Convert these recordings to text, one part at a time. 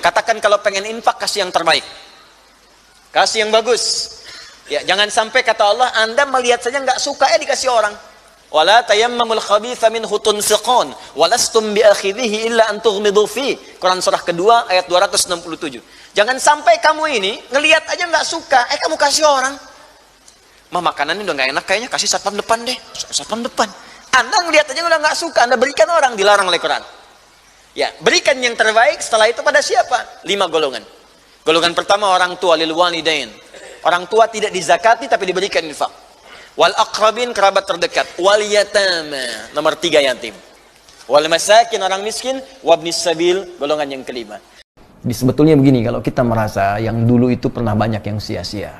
Katakan kalau pengen infak, kasih yang terbaik, kasih yang bagus. Ya, jangan sampai kata Allah, Anda melihat saja nggak suka dikasih orang. Wala tayammamul khabitha minhu tunfiqun walastum biakhidhihi illa an tughmidu fi. Quran surah kedua ayat 267. Jangan sampai kamu ini ngelihat aja nggak suka, kamu kasih orang. Mah, makanannya udah nggak enak kayaknya, kasih satpam depan deh, satpam depan. Anda ngelihat aja udah nggak suka, Anda berikan orang, dilarang oleh Quran. Ya, berikan yang terbaik. Setelah itu pada siapa? 5 golongan. Golongan pertama orang tua, lil walidain. Orang tua tidak dizakati tapi diberikan infak. Wal aqrabin, kerabat terdekat. Wal yatama, nomor 3 yatim. Wal masakin, orang miskin. Wabnis sabil, golongan yang kelima. Jadi sebetulnya begini, kalau kita merasa yang dulu itu pernah banyak yang sia-sia,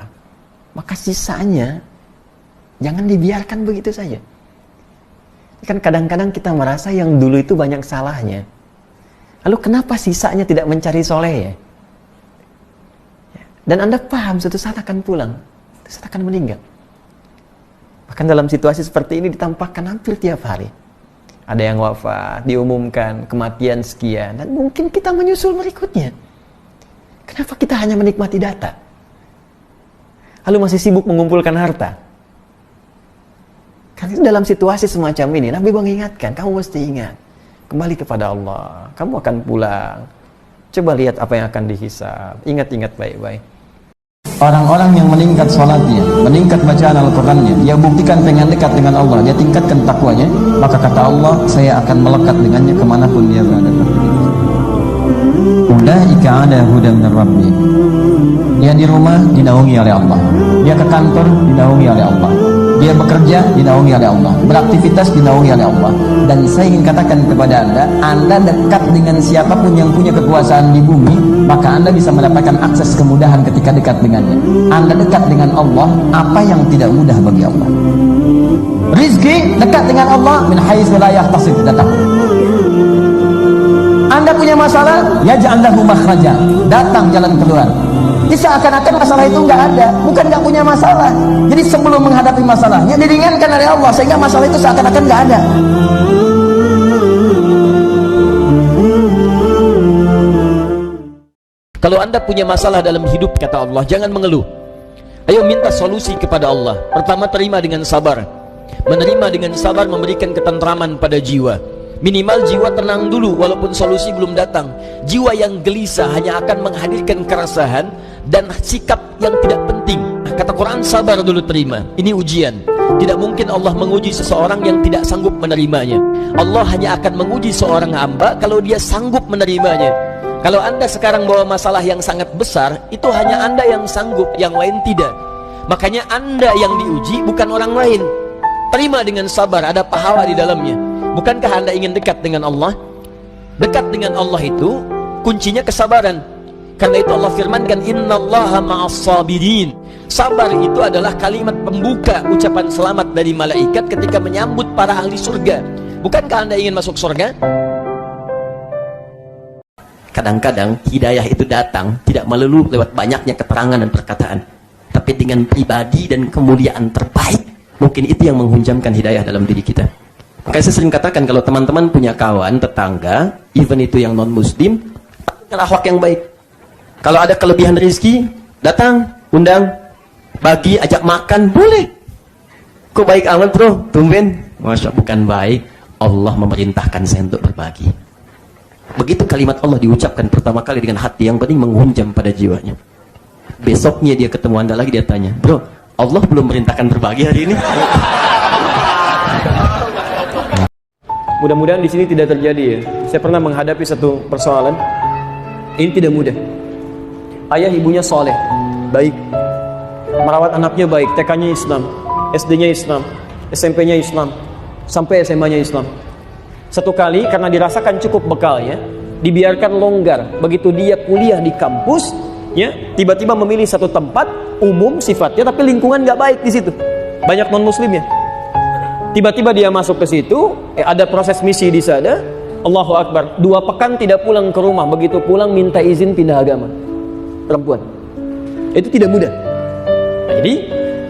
maka sisanya jangan dibiarkan begitu saja. Kan kadang-kadang kita merasa yang dulu itu banyak salahnya. Lalu kenapa sisanya tidak mencari soleh ya? Dan Anda paham suatu saat akan pulang, suatu saat akan meninggal. Bahkan dalam situasi seperti ini ditampakkan hampir tiap hari. Ada yang wafat, diumumkan kematian sekian, dan mungkin kita menyusul berikutnya. Kenapa kita hanya menikmati data? Lalu masih sibuk mengumpulkan harta? Karena dalam situasi semacam ini, Nabi mengingatkan, kamu mesti ingat. Kembali kepada Allah, kamu akan pulang. Coba lihat apa yang akan dihisab. Ingat-ingat baik-baik. Orang-orang yang meningkat sholatnya, meningkat bacaan Al-Qurannya, dia buktikan pengen dekat dengan Allah, dia tingkatkan takwanya, maka kata Allah, saya akan melekat dengannya kemanapun dia berada. Ulaika ala hudan min rabbihim. Dia di rumah dinaungi oleh Allah, dia ke kantor dinaungi oleh Allah, dia bekerja dinaungi oleh Allah, beraktivitas dinaungi oleh Allah. Dan saya ingin katakan kepada Anda dekat dengan siapapun yang punya kekuasaan di bumi, maka Anda bisa mendapatkan akses kemudahan ketika dekat dengannya. Anda dekat dengan Allah, apa yang tidak mudah bagi Allah? Rizki dekat dengan Allah, min haitsu la yahtasib, datang. Anda punya masalah, ya ja'allahu makhraja, datang jalan keluar. Seakan-akan masalah itu nggak ada, bukan nggak punya masalah. Jadi sebelum menghadapi masalahnya diringankan oleh Allah, sehingga masalah itu seakan-akan nggak ada. Kalau Anda punya masalah dalam hidup, kata Allah, jangan mengeluh. Ayo minta solusi kepada Allah. Pertama, terima dengan sabar. Menerima dengan sabar memberikan ketentraman pada jiwa. Minimal jiwa tenang dulu walaupun solusi belum datang. Jiwa yang gelisah hanya akan menghadirkan keresahan dan sikap yang tidak penting. Kata Quran, sabar dulu, terima. Ini ujian. Tidak mungkin Allah menguji seseorang yang tidak sanggup menerimanya. Allah hanya akan menguji seorang hamba kalau dia sanggup menerimanya. Kalau Anda sekarang bawa masalah yang sangat besar, itu hanya Anda yang sanggup, yang lain tidak. Makanya Anda yang diuji, bukan orang lain. Terima dengan sabar, ada pahala di dalamnya. Bukankah Anda ingin dekat dengan Allah? Dekat dengan Allah itu kuncinya kesabaran. Karena itu Allah firmankan, innallaha ma'as sabirin. Sabar itu adalah kalimat pembuka ucapan selamat dari malaikat ketika menyambut para ahli surga. Bukankah Anda ingin masuk surga? Kadang-kadang hidayah itu datang tidak melulu lewat banyaknya keterangan dan perkataan, tapi dengan pribadi dan kemuliaan terbaik. Mungkin itu yang menghunjamkan hidayah dalam diri kita. Makanya saya sering katakan, kalau teman-teman punya kawan, tetangga, even itu yang non-muslim, dengan akhlak yang baik. Kalau ada kelebihan rezeki, datang, undang, bagi, ajak makan, boleh. Kok baik amat bro, tumben. Masya, bukan baik, Allah memerintahkan saya untuk berbagi. Begitu kalimat Allah diucapkan pertama kali dengan hati yang penting, menghunjam pada jiwanya. Besoknya dia ketemu Anda lagi, dia tanya, bro, Allah belum merintahkan berbagi hari ini? Mudah-mudahan di sini tidak terjadi ya. Saya pernah menghadapi satu persoalan. Ini tidak mudah. Ayah ibunya soleh, baik. Merawat anaknya baik. TK-nya Islam, SD-nya Islam, SMP-nya Islam, sampai SMA-nya Islam. Satu kali karena dirasakan cukup bekalnya, dibiarkan longgar. Begitu dia kuliah di kampus, ya, tiba-tiba memilih satu tempat umum sifatnya, tapi lingkungan nggak baik di situ. Banyak non-muslim ya. Tiba-tiba dia masuk ke situ, ada proses misi di sana. Allahu Akbar. 2 pekan tidak pulang ke rumah. Begitu pulang minta izin pindah agama. Perempuan. Itu tidak mudah. Nah, jadi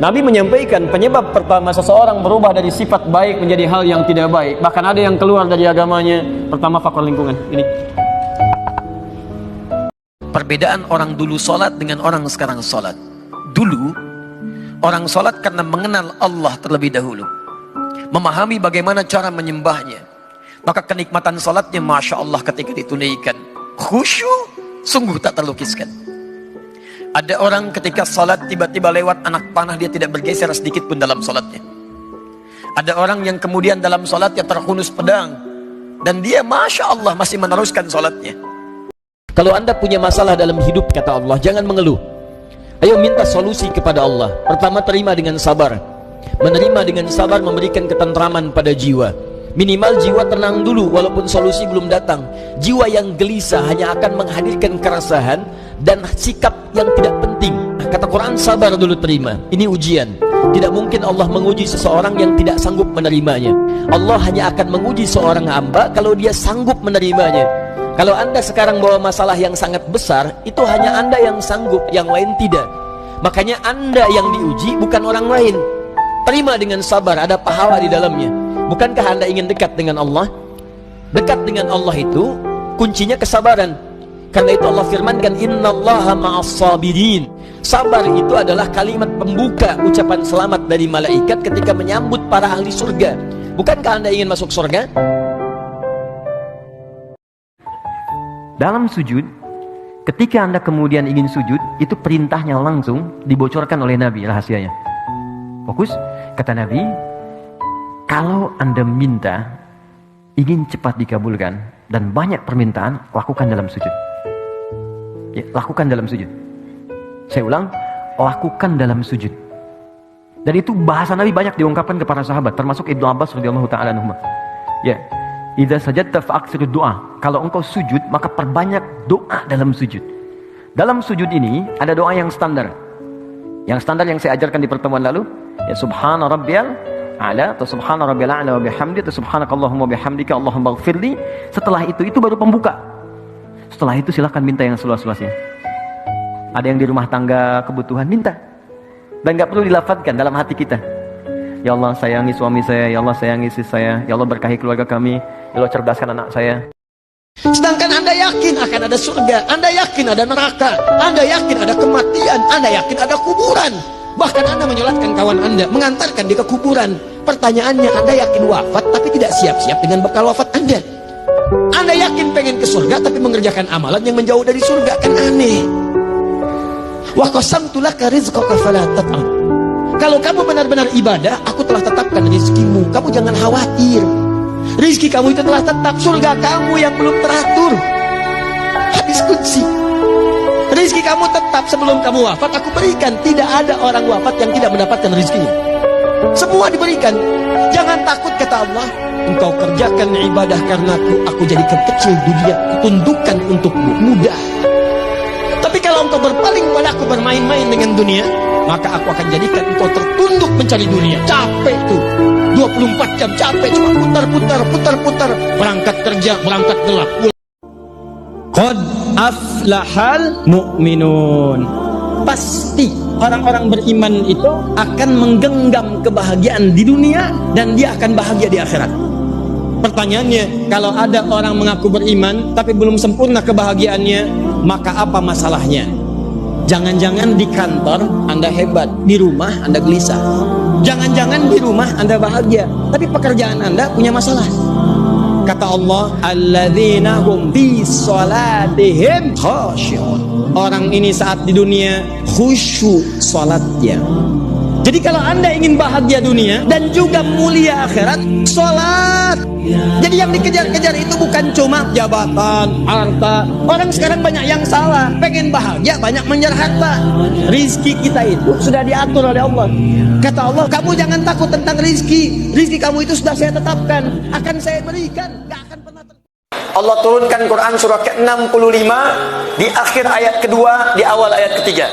Nabi menyampaikan penyebab pertama seseorang berubah dari sifat baik menjadi hal yang tidak baik, bahkan ada yang keluar dari agamanya, pertama faktor lingkungan. Ini Perbedaan orang dulu sholat dengan orang sekarang sholat. Dulu, orang sholat karena mengenal Allah terlebih dahulu, memahami bagaimana cara menyembahnya, maka kenikmatan sholatnya Masya Allah ketika ditunaikan. Khusyuk, sungguh tak terlukiskan. Ada orang ketika sholat tiba-tiba lewat anak panah, dia tidak bergeser sedikit pun dalam sholatnya. Ada orang yang kemudian dalam sholatnya terhunus pedang, dan dia Masya Allah masih meneruskan sholatnya. Kalau anda punya masalah dalam hidup, kata Allah, jangan mengeluh. Ayo minta solusi kepada Allah. Pertama, terima dengan sabar. Menerima dengan sabar memberikan ketentraman pada jiwa. Minimal jiwa tenang dulu walaupun solusi belum datang. Jiwa yang gelisah hanya akan menghadirkan keresahan dan sikap yang tidak penting. Kata Quran, sabar dulu, terima. Ini ujian. Tidak mungkin Allah menguji seseorang yang tidak sanggup menerimanya. Allah hanya akan menguji seorang hamba kalau dia sanggup menerimanya. Kalau anda sekarang bawa masalah yang sangat besar, itu hanya anda yang sanggup, yang lain tidak. Makanya anda yang diuji, bukan orang lain. Terima dengan sabar, ada pahala di dalamnya. Bukankah anda ingin dekat dengan Allah? Dekat dengan Allah itu kuncinya kesabaran. Karena itu Allah firmankan, innallaha ma'as-sabirin. Sabar itu adalah kalimat pembuka ucapan selamat dari malaikat ketika menyambut para ahli surga. Bukankah anda ingin masuk surga? Dalam sujud, ketika anda kemudian ingin sujud, itu perintahnya langsung dibocorkan oleh Nabi, rahasianya. Fokus, kata Nabi, kalau anda minta, ingin cepat dikabulkan, dan banyak permintaan, lakukan dalam sujud. Ya, lakukan dalam sujud. Saya ulang, lakukan dalam sujud. Dan itu bahasa Nabi banyak diungkapkan kepada sahabat, termasuk Ibnu Abbas radhiyallahu ta'ala anhu. Ya, idza sajadta fa'aksir doa. Kalau engkau sujud, maka perbanyak doa dalam sujud. Dalam sujud ini ada doa yang standar. Yang standar yang saya ajarkan di pertemuan lalu, ya subhana rabbiyal a'la atau subhana rabbiyal a'la wa bihamdi atau subhanakallahumma bihamdika Allahumma ighfirli. Setelah itu baru pembuka. Setelah itu silakan minta yang seluas-luasnya. Ada yang di rumah tangga kebutuhan, minta. Dan gak perlu dilafadzkan dalam hati kita. Ya Allah sayangi suami saya, ya Allah sayangi istri saya, ya Allah berkahi keluarga kami, ya Allah cerdaskan anak saya. Sedangkan anda yakin akan ada surga, anda yakin ada neraka, anda yakin ada kematian, anda yakin ada kuburan. Bahkan anda menyolatkan kawan anda, mengantarkan dia ke kuburan. Pertanyaannya, anda yakin wafat tapi tidak siap-siap dengan bekal wafat anda. Anda yakin pengen ke surga tapi mengerjakan amalan yang menjauh dari surga, kan aneh. Wa qasamtu laka rizqaka fala tat'am. Kalau kamu benar-benar ibadah, aku telah tetapkan rizkimu. Kamu jangan khawatir. Rizki kamu itu telah tetap. Surga kamu yang belum teratur. Hadis qudsi. Rizki kamu tetap sebelum kamu wafat, aku berikan. Tidak ada orang wafat yang tidak mendapatkan rizkinya. Semua diberikan. Jangan takut, kata Allah. Engkau kerjakan ibadah karenaku, aku jadikan kecil dunia, tundukkan untukmu, mudah. Tapi kalau engkau berpaling padaku, bermain-main dengan dunia, maka aku akan jadikan engkau tertunduk mencari dunia. Capek tuh, 24 jam capek, cuma putar-putar, berangkat kerja, berangkat gelap. Qad aflahal mu'minun. Pasti orang-orang beriman itu akan menggenggam kebahagiaan di dunia, dan dia akan bahagia di akhirat. Pertanyaannya, kalau ada orang mengaku beriman tapi belum sempurna kebahagiaannya, maka apa masalahnya? Jangan-jangan di kantor Anda hebat, di rumah Anda gelisah. Jangan-jangan di rumah Anda bahagia, tapi pekerjaan Anda punya masalah. Kata Allah, alladzina hum fi salatihim khashi'un. Orang ini saat di dunia khusyuk salatnya. Jadi kalau Anda ingin bahagia dunia dan juga mulia akhirat, salat. Jadi yang dikejar-kejar itu bukan cuma jabatan, harta. Orang sekarang banyak yang salah. Pengen bahagia, banyak mengejar harta. Rizki kita itu sudah diatur oleh Allah. Kata Allah, kamu jangan takut tentang rizki. Rizki kamu itu sudah saya tetapkan. Akan saya berikan. Gak akan pernah Allah turunkan Quran surah ke-65 di akhir ayat kedua, di awal ayat ketiga.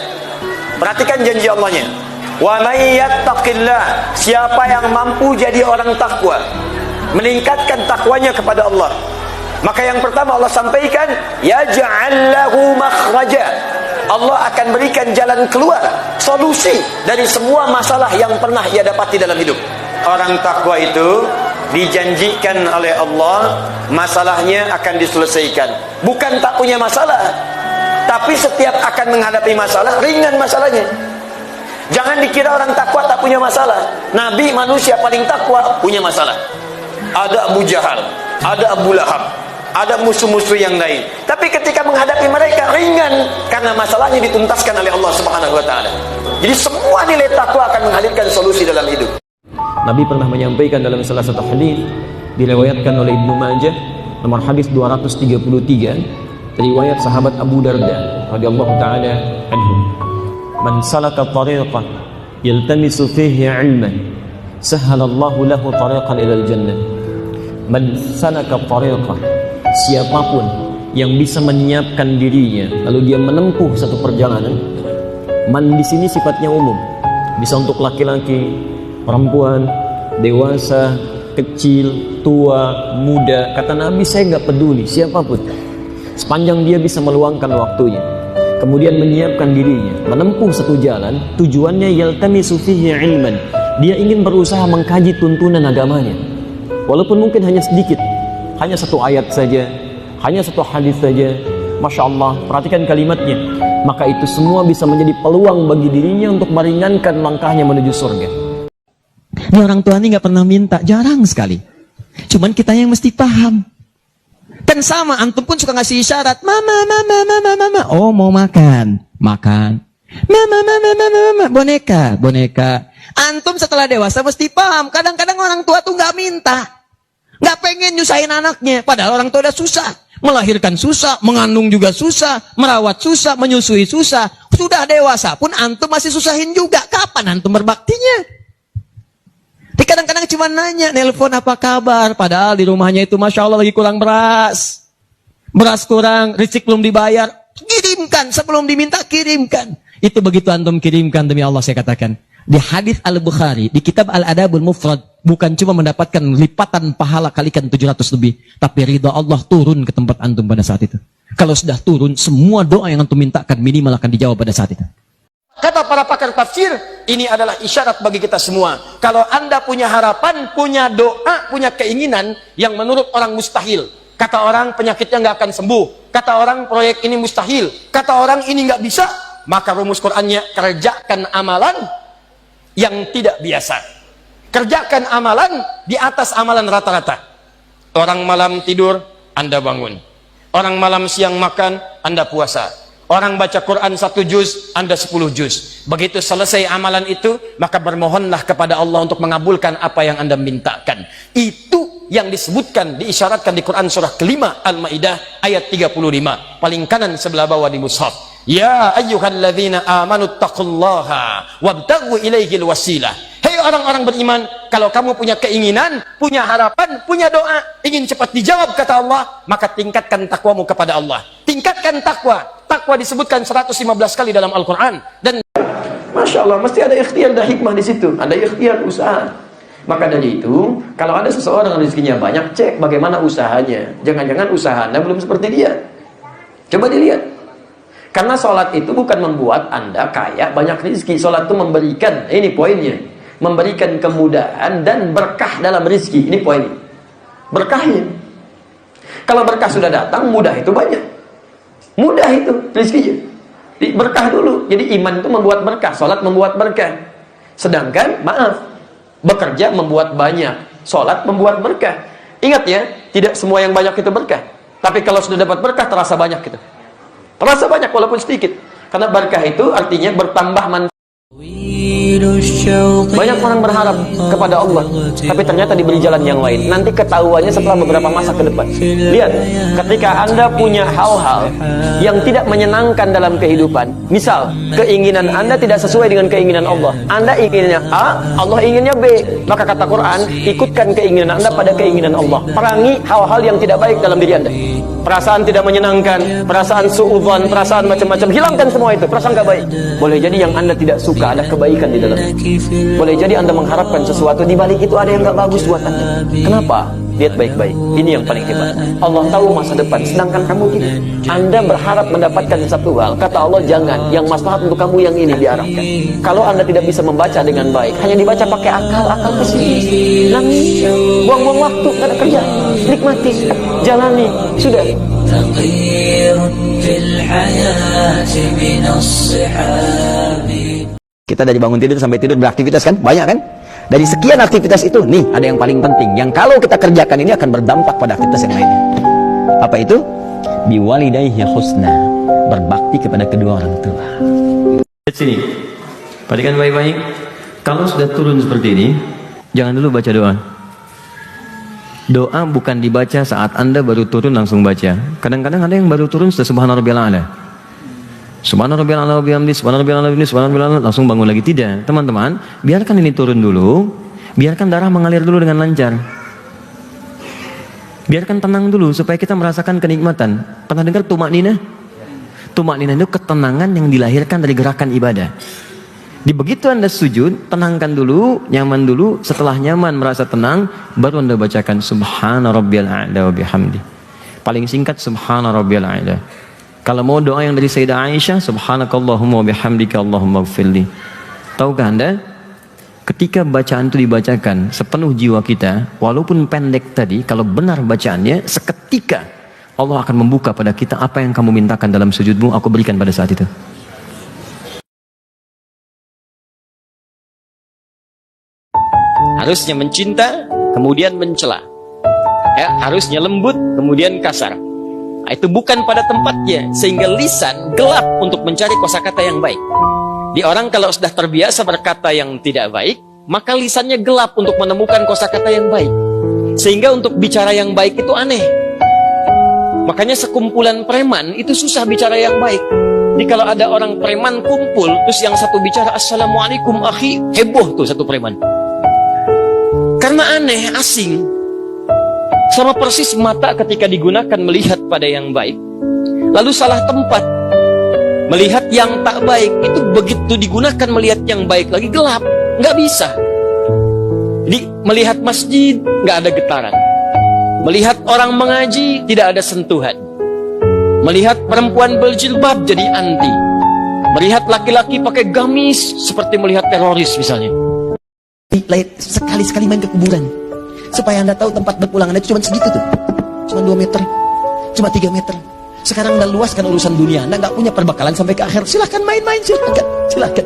Perhatikan janji Allahnya. Wa may yattaqillah, siapa yang mampu jadi orang takwa, meningkatkan takwanya kepada Allah, maka yang pertama Allah sampaikan, yaj'al lahu makhraja. Allah akan berikan jalan keluar, solusi dari semua masalah yang pernah ia dapati dalam hidup. Orang takwa itu dijanjikan oleh Allah masalahnya akan diselesaikan. Bukan tak punya masalah, Tapi setiap akan menghadapi masalah, ringan masalahnya. Jangan dikira orang takwa tak punya masalah. Nabi manusia paling takwa punya masalah. Ada Abu Jahal, ada Abu Lahab, ada musuh-musuh yang lain. Tapi ketika menghadapi mereka ringan karena masalahnya dituntaskan oleh Allah Subhanahu wa taala. Jadi semua nilai takwa akan menghadirkan solusi dalam hidup. Nabi pernah menyampaikan dalam salah satu hadis diriwayatkan oleh Ibnu Majah nomor hadis 233 riwayat sahabat Abu Darda radhiyallahu taala anhu. Man salaka tariqan yaltamisu fihi 'ilman sahhalallahu lahu tariqan ilal jannah. Man salaka tariqan, siapapun yang bisa menyiapkan dirinya lalu dia menempuh satu perjalanan. Man di sini sifatnya umum, bisa untuk laki-laki, perempuan, dewasa, kecil, tua, muda. Kata Nabi, saya nggak peduli siapapun, sepanjang dia bisa meluangkan waktunya, kemudian menyiapkan dirinya, menempuh satu jalan, tujuannya yaltamisu fihi ilman, dia ingin berusaha mengkaji tuntunan agamanya, walaupun mungkin hanya sedikit, hanya satu ayat saja, hanya satu hadis saja. Masya Allah, perhatikan kalimatnya, maka itu semua bisa menjadi peluang bagi dirinya untuk meringankan langkahnya menuju surga. Ini orang tua ini nggak pernah minta, jarang sekali. Cuman kita yang mesti paham. Kan sama, antum pun suka ngasih isyarat, mama, mama, mama, mama. Oh, mau makan, makan. Mama, mama, mama, mama, boneka, boneka. Antum setelah dewasa mesti paham. Kadang-kadang orang tua tuh nggak minta, nggak pengen nyusahin anaknya. Padahal orang tua udah susah, melahirkan susah, mengandung juga susah, merawat susah, menyusui susah. Sudah dewasa pun antum masih susahin juga. Kapan antum berbaktinya? Kadang-kadang cuma nanya, nelpon apa kabar, padahal di rumahnya itu Masya Allah lagi kurang beras. Beras kurang, rezeki belum dibayar, kirimkan, sebelum diminta kirimkan. Itu begitu antum kirimkan, demi Allah saya katakan. Di hadis Al-Bukhari, di kitab Al-Adabul Mufrad, bukan cuma mendapatkan lipatan pahala kalikan 700 lebih, tapi ridha Allah turun ke tempat antum pada saat itu. Kalau sudah turun, semua doa yang antum mintakan minimal akan dijawab pada saat itu. Kata para pakar tafsir, ini adalah isyarat bagi kita semua. Kalau Anda punya harapan, punya doa, punya keinginan yang menurut orang mustahil. Kata orang penyakitnya nggak akan sembuh. Kata orang proyek ini mustahil. Kata orang ini nggak bisa. Maka rumus Qur'annya, kerjakan amalan yang tidak biasa. Kerjakan amalan di atas amalan rata-rata. Orang malam tidur, Anda bangun. Orang malam siang makan, Anda puasa. Orang baca Quran 1 juz, Anda 10 juz. Begitu selesai amalan itu, maka bermohonlah kepada Allah untuk mengabulkan apa yang Anda mintakan. Itu yang disebutkan, diisyaratkan di Quran surah kelima Al-Maidah ayat 35. Paling kanan sebelah bawah di mushaf. Ya ayyuhalladzina amanu taqullaha wabtaghu ilaihil wasilah. Hei orang-orang beriman, kalau kamu punya keinginan, punya harapan, punya doa, ingin cepat dijawab kata Allah, maka tingkatkan takwamu kepada Allah. Tingkatkan takwa. Takwa disebutkan 115 kali dalam Al-Quran. Dan Masya Allah, mesti ada ikhtiar dan hikmah di situ. Ada ikhtiar, usaha. Maka dari itu, kalau ada seseorang rezekinya banyak, cek bagaimana usahanya. Jangan-jangan usahanya belum seperti dia. Coba dilihat. Karena sholat itu bukan membuat Anda kaya banyak rezeki. Sholat itu memberikan, ini poinnya, memberikan kemudahan dan berkah dalam rezeki. Ini poinnya, berkahnya. Kalau berkah sudah datang, mudah itu banyak. Mudah itu rezekinya. Berkah dulu. Jadi iman itu membuat berkah, sholat membuat berkah. Sedangkan, maaf, bekerja membuat banyak, sholat membuat berkah. Ingat ya, tidak semua yang banyak itu berkah. Tapi kalau sudah dapat berkah, terasa banyak gitu. Terasa banyak walaupun sedikit. Karena berkah itu artinya bertambah manfaat. Banyak orang berharap kepada Allah, tapi ternyata diberi jalan yang lain. Nanti ketahuannya setelah beberapa masa ke depan. Lihat, ketika Anda punya hal-hal yang tidak menyenangkan dalam kehidupan, misal keinginan Anda tidak sesuai dengan keinginan Allah. Anda inginnya A, Allah inginnya B. Maka kata Quran, ikutkan keinginan Anda pada keinginan Allah. Perangi hal-hal yang tidak baik dalam diri Anda. Perasaan tidak menyenangkan, perasaan suudzon, perasaan macam-macam, hilangkan semua itu. Perasaan gak baik. Boleh jadi yang Anda tidak suka ada kebaikan di dalam. Boleh jadi Anda mengharapkan sesuatu, di balik itu ada yang gak bagus buat Anda. Kenapa? Lihat baik-baik. Ini yang paling hebat. Allah tahu masa depan, sedangkan kamu tidak. Anda berharap mendapatkan satu hal. Kata Allah, jangan. Yang maslahat untuk kamu yang ini diarahkan. Kalau Anda tidak bisa membaca dengan baik, hanya dibaca pakai akal pesimis, nangis, buang-buang waktu, gak ada kerja. Nikmati, jalani, sudah. تغير في الحياة من الصحاب. Kita dari bangun tidur sampai tidur beraktivitas kan? Banyak kan? Dari sekian aktivitas itu, nih ada yang paling penting. Yang kalau kita kerjakan ini akan berdampak pada aktivitas yang lainnya. Apa itu? Biwalidayhi husna. Berbakti kepada kedua orang tua. Lihat sini. Perhatikan baik-baik. Kalau sudah turun seperti ini, jangan dulu baca doa. Doa bukan dibaca saat Anda baru turun langsung baca. Kadang-kadang ada yang baru turun sudah subhanarabbiyal a'la. Subhanarabbiyal a'la wa bihamdi, subhanarabbiyal a'la wa bihamdi, subhanarabbiyal a'la, langsung bangun lagi. Tidak, teman-teman, biarkan ini turun dulu. Biarkan darah mengalir dulu dengan lancar. Biarkan tenang dulu supaya kita merasakan kenikmatan. Pernah dengar tumak nina? Tumak nina itu ketenangan yang dilahirkan dari gerakan ibadah. Di begitu Anda sujud, tenangkan dulu, nyaman dulu. Setelah nyaman, merasa tenang, baru Anda bacakan Subhana rabbiyal a'la wa bihamdi. Paling singkat Subhana rabbiyal a'la. Kalau mau doa yang dari Sayyidah Aisyah, Subhanakallahumma wa bihamdika Allahumma gfirli. Tahukah Anda? Ketika bacaan itu dibacakan sepenuh jiwa kita, walaupun pendek tadi, kalau benar bacaannya, seketika Allah akan membuka pada kita apa yang kamu mintakan dalam sujudmu, aku berikan pada saat itu. Harusnya mencinta, kemudian mencela. Ya, harusnya lembut, kemudian kasar. Nah, itu bukan pada tempatnya, sehingga lisan gelap untuk mencari kosakata yang baik. Di orang kalau sudah terbiasa berkata yang tidak baik, maka lisannya gelap untuk menemukan kosakata yang baik. Sehingga untuk bicara yang baik itu aneh. Makanya sekumpulan preman itu susah bicara yang baik. Jadi kalau ada orang preman kumpul, terus yang satu bicara Assalamualaikum akhi, heboh tuh satu preman. Karena aneh, asing. Sama persis mata ketika digunakan melihat pada yang baik, lalu salah tempat melihat yang tak baik, itu begitu digunakan melihat yang baik lagi gelap, nggak bisa. Jadi melihat masjid nggak ada getaran, melihat orang mengaji tidak ada sentuhan, melihat perempuan berjilbab jadi anti, melihat laki-laki pakai gamis seperti melihat teroris misalnya. Sekali-sekali main ke kuburan, supaya Anda tahu tempat berpulangan itu cuma segitu tuh, cuma 2 meter, cuma 3 meter. Sekarang Anda luaskan urusan dunia, Anda nggak punya perbekalan sampai ke akhir. Silahkan main-main, silahkan.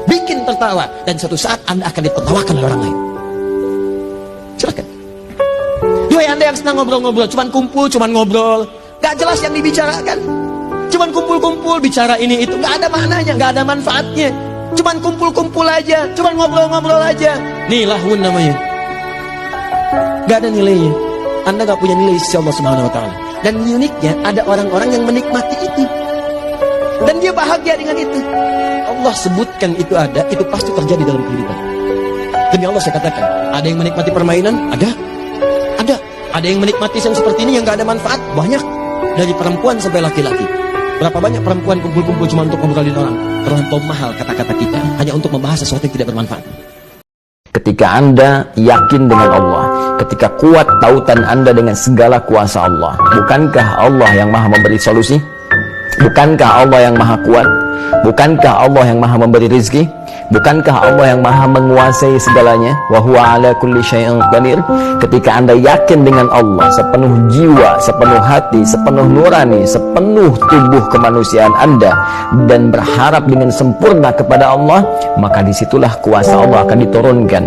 Bikin tertawa, dan suatu saat Anda akan ditertawakan oleh orang lain. Silahkan. Dua Anda yang senang ngobrol-ngobrol, cuman kumpul, cuman ngobrol, nggak jelas yang dibicarakan, cuman kumpul-kumpul bicara ini itu, nggak ada maknanya, nggak ada manfaatnya, cuman kumpul-kumpul aja, cuman ngobrol-ngobrol aja. Nih lahun namanya. Gak ada nilainya. Anda gak punya nilai sisi Allah Subhanahu wa Ta'ala. Dan uniknya ada orang-orang yang menikmati itu, dan dia bahagia dengan itu. Allah sebutkan itu ada, itu pasti terjadi dalam kehidupan. Demi Allah saya katakan, ada yang menikmati permainan, ada. Ada yang menikmati yang seperti ini yang gak ada manfaat, banyak. Dari perempuan sampai laki-laki. Berapa banyak perempuan kumpul-kumpul cuma untuk ngobrolin orang. Terlampau mahal kata-kata kita, hanya untuk membahas sesuatu yang tidak bermanfaat. Ketika Anda yakin dengan Allah, ketika kuat tautan Anda dengan segala kuasa Allah, bukankah Allah yang maha memberi solusi? Bukankah Allah yang maha kuat? Bukankah Allah yang maha memberi rizki? Bukankah Allah yang maha menguasai segalanya? Wa huwa ala kulli syai'in qadir. Ketika Anda yakin dengan Allah sepenuh jiwa, sepenuh hati, sepenuh nurani, sepenuh tubuh kemanusiaan Anda, dan berharap dengan sempurna kepada Allah, maka disitulah kuasa Allah akan diturunkan.